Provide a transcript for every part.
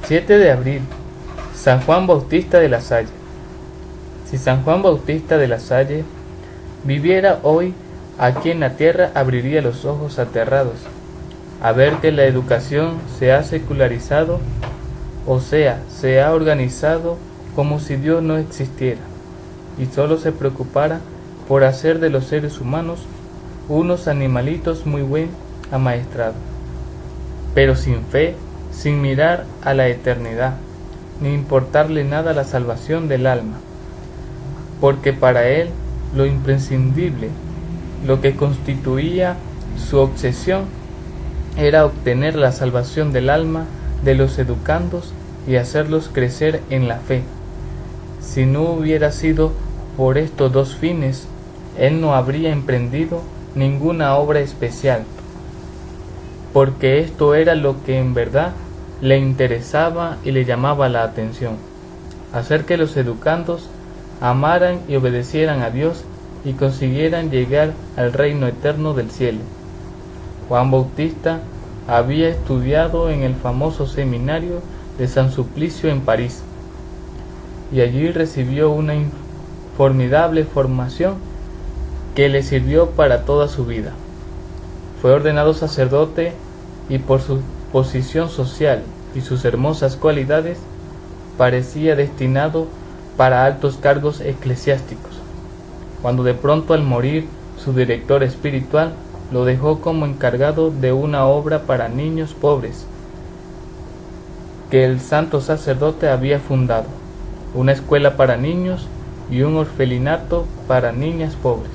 7 de abril, San Juan Bautista de la Salle. Si San Juan Bautista de la Salle viviera hoy aquí en la tierra, abriría los ojos aterrados a ver que la educación se ha secularizado, o sea, se ha organizado como si Dios no existiera y solo se preocupara por hacer de los seres humanos unos animalitos muy buen amaestrados, pero sin fe, sin mirar a la eternidad, ni importarle nada la salvación del alma, porque para él lo imprescindible, lo que constituía su obsesión, era obtener la salvación del alma de los educandos y hacerlos crecer en la fe. Si no hubiera sido por estos dos fines, él no habría emprendido ninguna obra especial, porque esto era lo que en verdad le interesaba y le llamaba la atención: hacer que los educandos amaran y obedecieran a Dios y consiguieran llegar al reino eterno del cielo. Juan Bautista había estudiado en el famoso seminario de San Sulpicio en París, y allí recibió una formidable formación que le sirvió para toda su vida. Fue ordenado sacerdote y por su posición social y sus hermosas cualidades parecía destinado para altos cargos eclesiásticos, cuando de pronto, al morir su director espiritual, lo dejó como encargado de una obra para niños pobres que el santo sacerdote había fundado, una escuela para niños y un orfelinato para niñas pobres,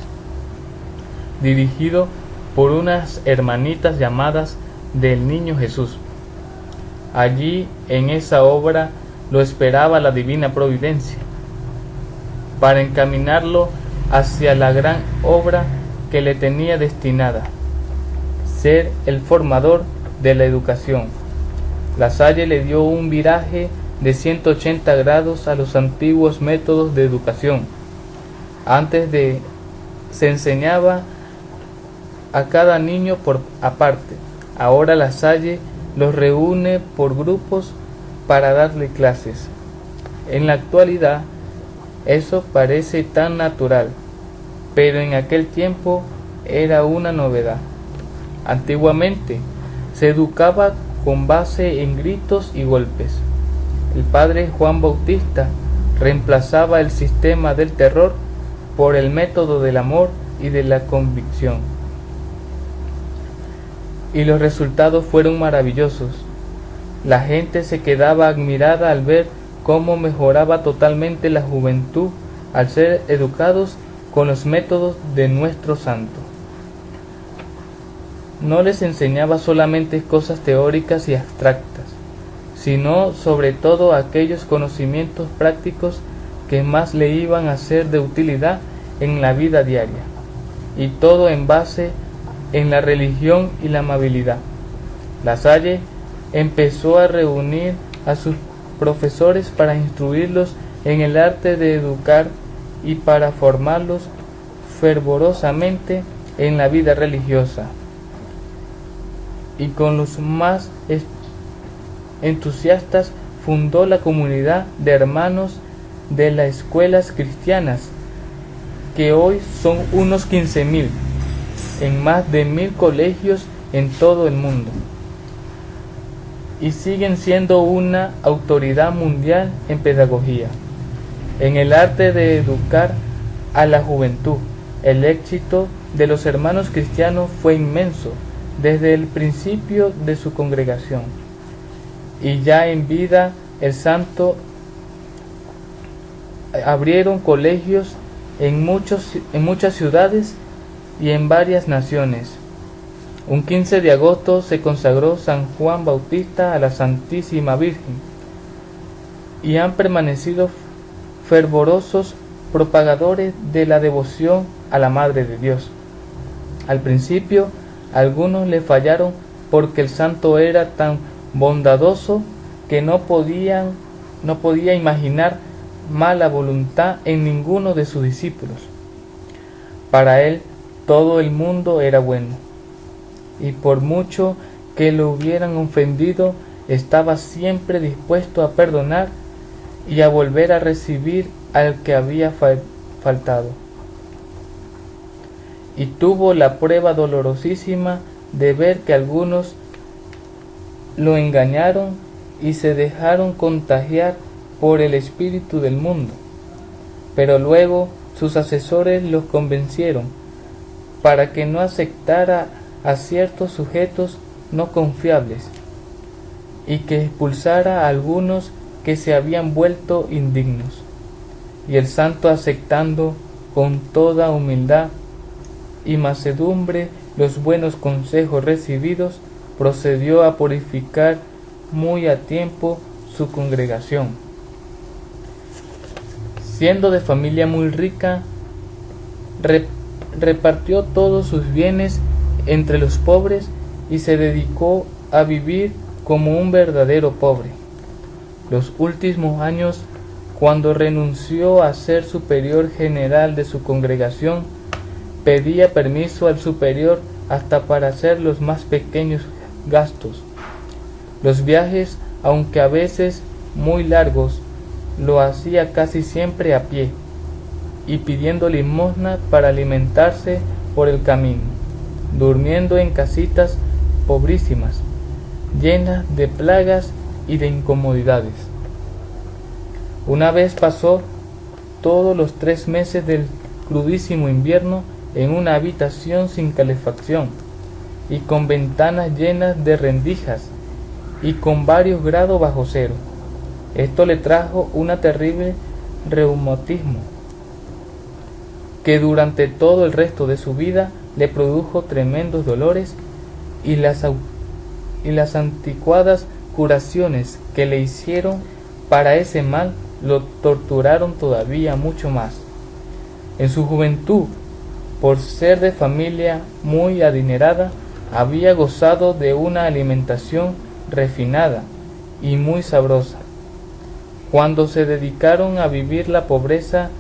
dirigido por unas hermanitas llamadas del Niño Jesús. Allí, en esa obra, lo esperaba la divina providencia para encaminarlo hacia la gran obra que le tenía destinada: ser el formador de la educación. La Salle le dio un viraje de 180 grados a los antiguos métodos de educación. Antes se enseñaba a cada niño por aparte. Ahora La Salle los reúne por grupos para darle clases. En la actualidad eso parece tan natural, pero en aquel tiempo era una novedad. Antiguamente se educaba con base en gritos y golpes. El padre Juan Bautista reemplazaba el sistema del terror por el método del amor y de la convicción. Y los resultados fueron maravillosos. La gente se quedaba admirada al ver cómo mejoraba totalmente la juventud al ser educados con los métodos de nuestro santo. No les enseñaba solamente cosas teóricas y abstractas, sino sobre todo aquellos conocimientos prácticos que más le iban a ser de utilidad en la vida diaria, y todo en base en la religión y la amabilidad. La Salle empezó a reunir a sus profesores para instruirlos en el arte de educar y para formarlos fervorosamente en la vida religiosa, y con los más entusiastas fundó la comunidad de hermanos de las escuelas cristianas, que hoy son unos 15.000 en más de 1.000 colegios en todo el mundo, y siguen siendo una autoridad mundial en pedagogía, en el arte de educar a la juventud. El éxito de los hermanos cristianos fue inmenso desde el principio de su congregación, y ya en vida el santo abrieron colegios en muchas ciudades y en varias naciones. Un 15 de agosto se consagró San Juan Bautista a la Santísima Virgen, y han permanecido fervorosos propagadores de la devoción a la Madre de Dios. Al principio, algunos le fallaron porque el santo era tan bondadoso que no podía imaginar mala voluntad en ninguno de sus discípulos. Para él todo el mundo era bueno, y por mucho que lo hubieran ofendido, estaba siempre dispuesto a perdonar y a volver a recibir al que había faltado. Y tuvo la prueba dolorosísima de ver que algunos lo engañaron y se dejaron contagiar por el espíritu del mundo. Pero luego sus asesores los convencieron para que no aceptara a ciertos sujetos no confiables y que expulsara a algunos que se habían vuelto indignos. Y el santo, aceptando con toda humildad y mansedumbre los buenos consejos recibidos, procedió a purificar muy a tiempo su congregación. Siendo de familia muy rica, repartió todos sus bienes entre los pobres y se dedicó a vivir como un verdadero pobre. Los últimos años, cuando renunció a ser superior general de su congregación, pedía permiso al superior hasta para hacer los más pequeños gastos. Los viajes, aunque a veces muy largos, lo hacía casi siempre a pie y pidiendo limosna para alimentarse por el camino, durmiendo en casitas pobrísimas, llenas de plagas y de incomodidades. Una vez pasó todos los 3 meses del crudísimo invierno en una habitación sin calefacción y con ventanas llenas de rendijas y con varios grados bajo cero. Esto le trajo una terrible reumatismo que durante todo el resto de su vida le produjo tremendos dolores, y las anticuadas curaciones que le hicieron para ese mal lo torturaron todavía mucho más. En su juventud, por ser de familia muy adinerada, había gozado de una alimentación refinada y muy sabrosa. Cuando se dedicaron a vivir la pobreza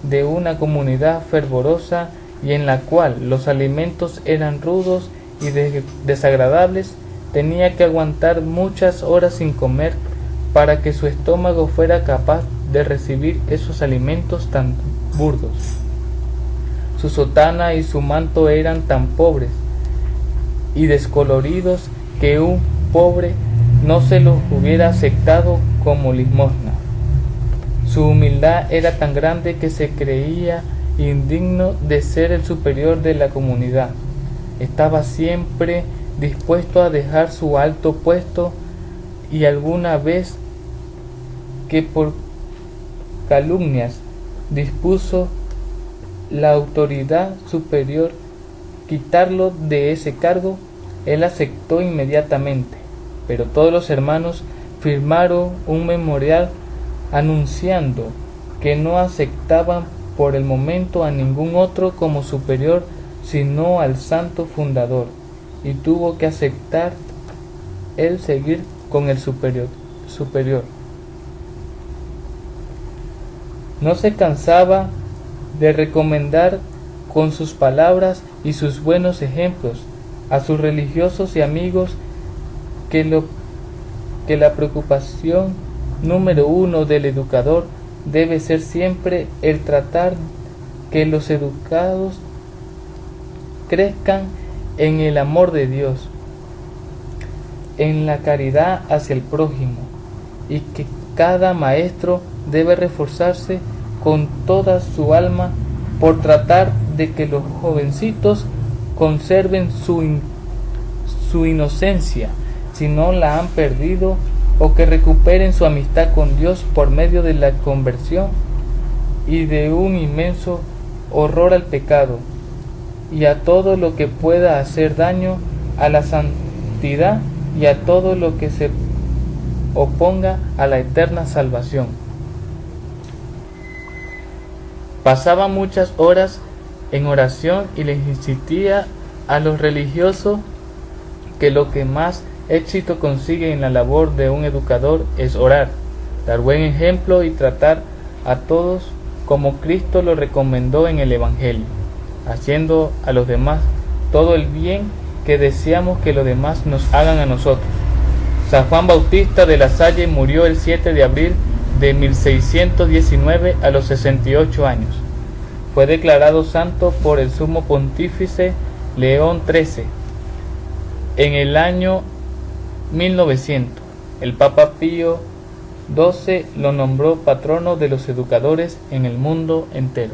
de una comunidad fervorosa y en la cual los alimentos eran rudos y desagradables, tenía que aguantar muchas horas sin comer para que su estómago fuera capaz de recibir esos alimentos tan burdos. Su sotana y su manto eran tan pobres y descoloridos que un pobre no se los hubiera aceptado como limosna. Su humildad era tan grande que se creía indigno de ser el superior de la comunidad. Estaba siempre dispuesto a dejar su alto puesto, y alguna vez que por calumnias dispuso la autoridad superior quitarlo de ese cargo, él aceptó inmediatamente. Pero todos los hermanos firmaron un memorial anunciando que no aceptaban por el momento a ningún otro como superior sino al santo fundador, y tuvo que aceptar él seguir con el superior. No se cansaba de recomendar con sus palabras y sus buenos ejemplos a sus religiosos y amigos que la preocupación número 1 del educador debe ser siempre el tratar que los educados crezcan en el amor de Dios, en la caridad hacia el prójimo, y que cada maestro debe reforzarse con toda su alma por tratar de que los jovencitos conserven su inocencia si no la han perdido, o que recuperen su amistad con Dios por medio de la conversión y de un inmenso horror al pecado y a todo lo que pueda hacer daño a la santidad y a todo lo que se oponga a la eterna salvación. Pasaba muchas horas en oración y les insistía a los religiosos que lo que más éxito consigue en la labor de un educador es orar, dar buen ejemplo y tratar a todos como Cristo lo recomendó en el Evangelio, haciendo a los demás todo el bien que deseamos que los demás nos hagan a nosotros. San Juan Bautista de la Salle murió el 7 de abril de 1619 a los 68 años. Fue declarado santo por el sumo pontífice León XIII. En el año 1900, el Papa Pío XII lo nombró patrono de los educadores en el mundo entero.